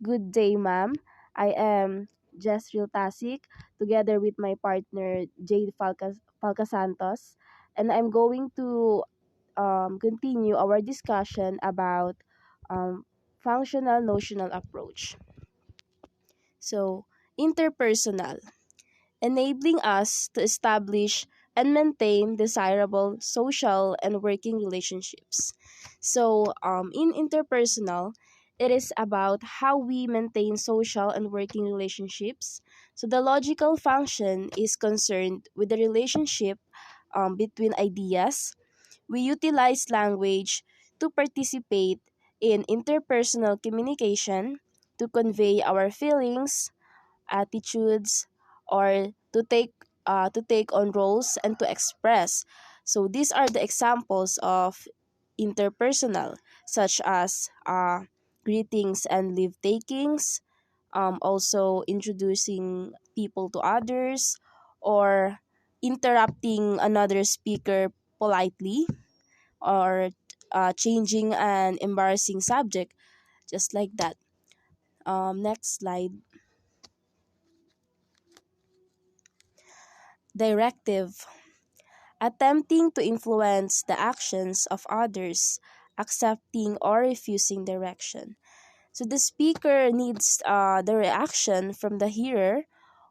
Good day, ma'am. I am Jessril Tasik, together with my partner, Jade Falcasantos, and I'm going to continue our discussion about functional notional approach. So, interpersonal, enabling us to establish and maintain desirable social and working relationships. So, in interpersonal, it is about how we maintain social and working relationships. So, the logical function is concerned with the relationship between ideas. We utilize language to participate in interpersonal communication, to convey our feelings, attitudes, or to take on roles and to express. So these are the examples of interpersonal, such as greetings and leave takings, also introducing people to others, or interrupting another speaker politely, or changing an embarrassing subject, just like that. Next slide. Directive, attempting to influence the actions of others, accepting or refusing direction. So the speaker needs the reaction from the hearer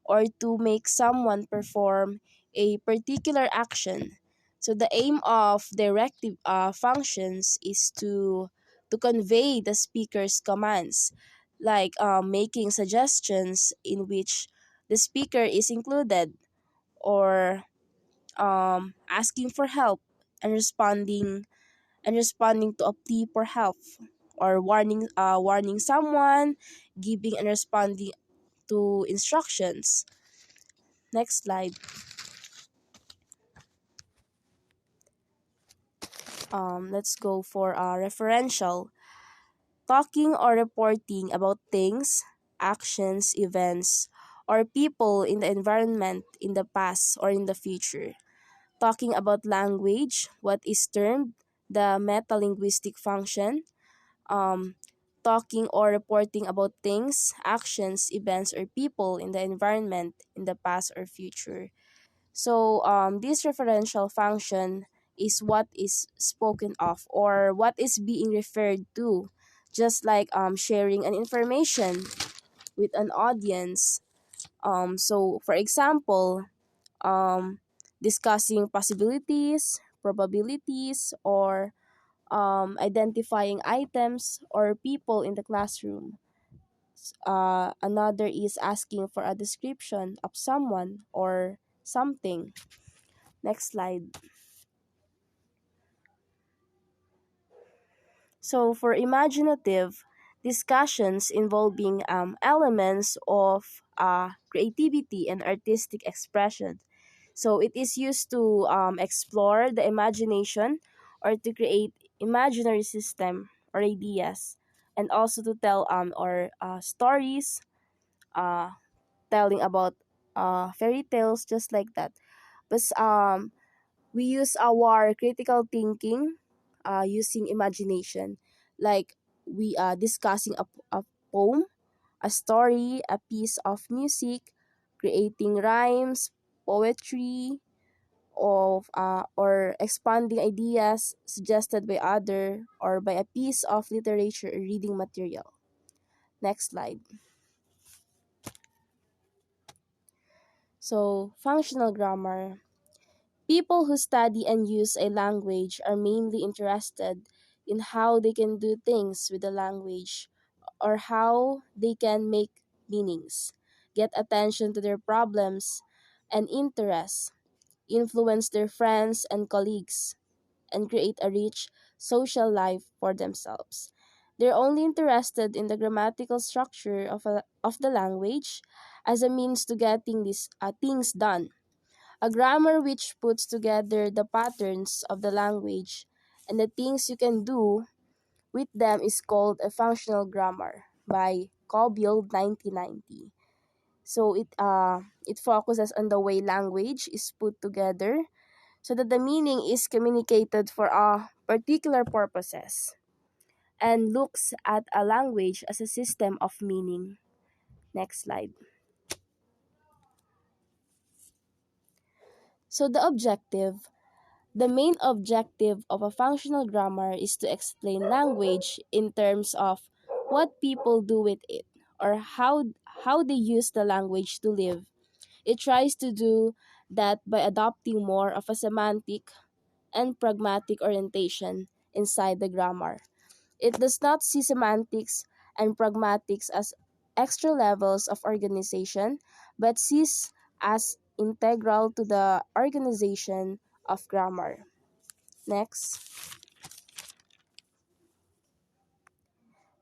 or to make someone perform a particular action. So the aim of directive functions is to convey the speaker's commands, like making suggestions in which the speaker is included, or asking for help and responding to a plea for help, or warning someone, giving and responding to instructions. Next slide. Let's go for referential, talking or reporting about things, actions, events, or people in the environment in the past or in the future. Talking about language, what is termed the metalinguistic function. um, Talking or reporting about things, actions, events, or people in the environment in the past or future. So, this referential function is what is spoken of or what is being referred to, just like sharing an information with an audience. So, for example, um, discussing possibilities, probabilities, or identifying items or people in the classroom. Another is asking for a description of someone or something. Next slide. So, for imaginative, discussions involving elements of creativity and artistic expression. So, it is used to explore the imagination or to create imaginary system or ideas, and also to tell or stories, uh, telling about fairy tales, just like that. But we use our critical thinking using imagination, like we are discussing a poem, a story, a piece of music, creating rhymes, poetry, or expanding ideas suggested by other or by a piece of literature or reading material. Next slide. So, functional grammar. People who study and use a language are mainly interested in how they can do things with the language, or how they can make meanings, get attention to their problems and interests, influence their friends and colleagues, and create a rich social life for themselves. They're only interested in the grammatical structure of the language as a means to getting these things done. A grammar which puts together the patterns of the language and the things you can do with them is called a functional grammar by Colbill 1990. So it focuses on the way language is put together so that the meaning is communicated for particular purposes. and looks at a language as a system of meaning. Next slide. So the main objective of a functional grammar is to explain language in terms of what people do with it or how they use the language to live. It tries to do that by adopting more of a semantic and pragmatic orientation inside the grammar. It does not see semantics and pragmatics as extra levels of organization, but sees as integral to the organization of grammar. Next.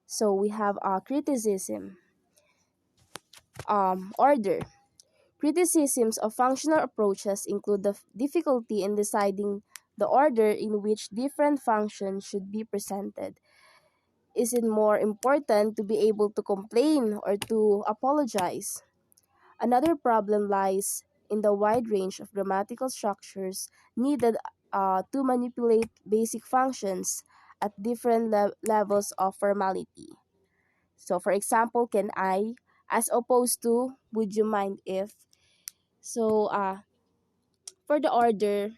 So we have criticism. Order. Criticisms of functional approaches include the difficulty in deciding the order in which different functions should be presented. Is it more important to be able to complain or to apologize? Another problem lies in the wide range of grammatical structures needed to manipulate basic functions at different levels of formality. So, for example, can I, as opposed to would you mind if? So, for the order,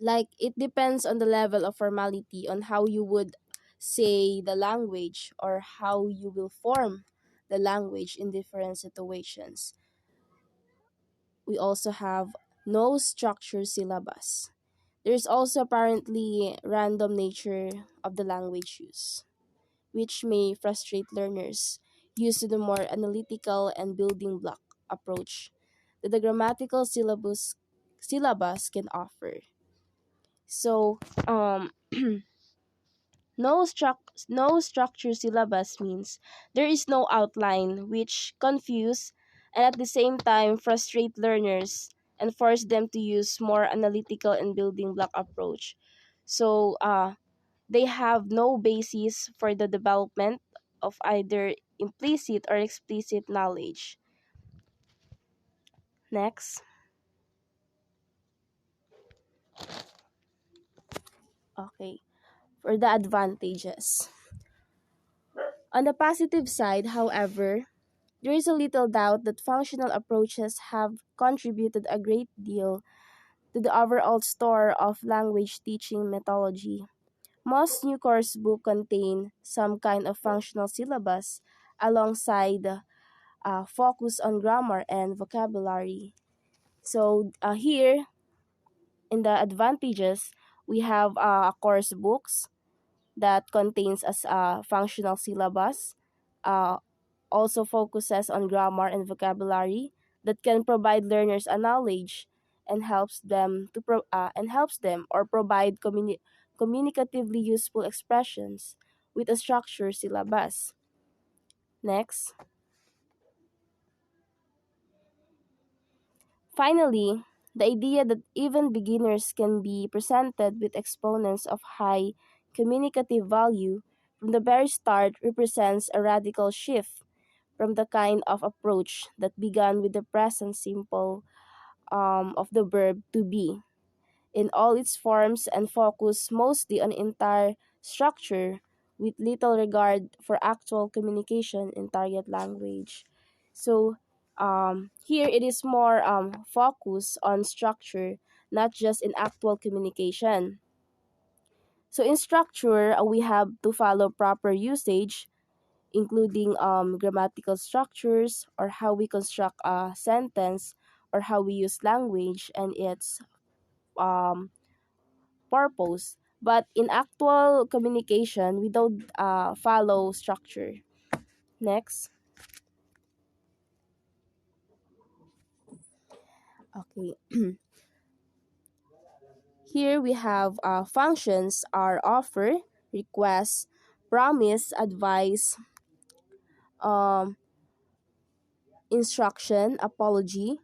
like it depends on the level of formality on how you would say the language or how you will form the language in different situations. We also have no structure syllabus. There's also apparently random nature of the language use, which may frustrate learners used to the more analytical and building block approach that the grammatical syllabus can offer. So, no structure syllabus means there is no outline, which confuse and at the same time frustrate learners and force them to use more analytical and building block approach. So they have no basis for the development of either implicit or explicit knowledge. Next. Okay. For the advantages. On the positive side, however, there is a little doubt that functional approaches have contributed a great deal to the overall store of language teaching methodology. Most new course books contain some kind of functional syllabus alongside focus on grammar and vocabulary. So here in the advantages, we have course books that contains as a functional syllabus, uh, also focuses on grammar and vocabulary that can provide learners a knowledge and helps them or provide communicatively useful expressions with a structured syllabus. Next. Finally, the idea that even beginners can be presented with exponents of high communicative value from the very start represents a radical shift from the kind of approach that began with the present simple of the verb to be in all its forms and focus mostly on entire structure with little regard for actual communication in target language. So here it is more focus on structure, not just in actual communication. So in structure, we have to follow proper usage, including grammatical structures or how we construct a sentence or how we use language and its um, purpose. But in actual communication, we don't follow structure. Next. Okay. Here we have functions are offer, request, promise, advice, um, instruction, apology,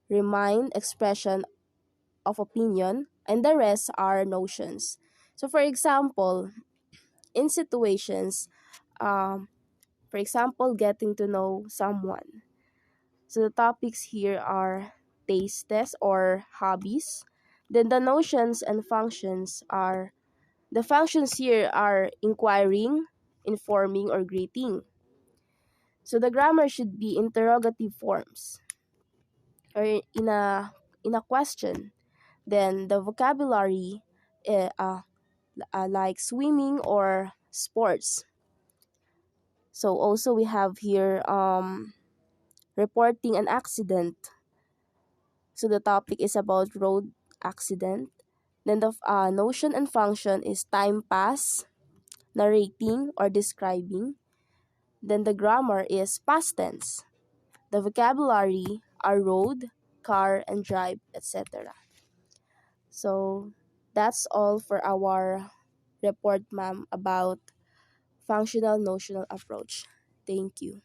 remind, expression of opinion, and the rest are notions. So, for example, in situations, um, for example, getting to know someone. So, the topics here are tastes or hobbies. Then the notions and functions are The functions here are inquiring, informing, or greeting. So the grammar should be interrogative forms or in a question. Then the vocabulary, uh, uh, like swimming or sports. So also we have here reporting an accident. So the topic is about road accident. Then the notion and function is time pass, narrating or describing. Then the grammar is past tense. The vocabulary are road, car, and drive, etc. So that's all for our report, ma'am, about functional notional approach. Thank you.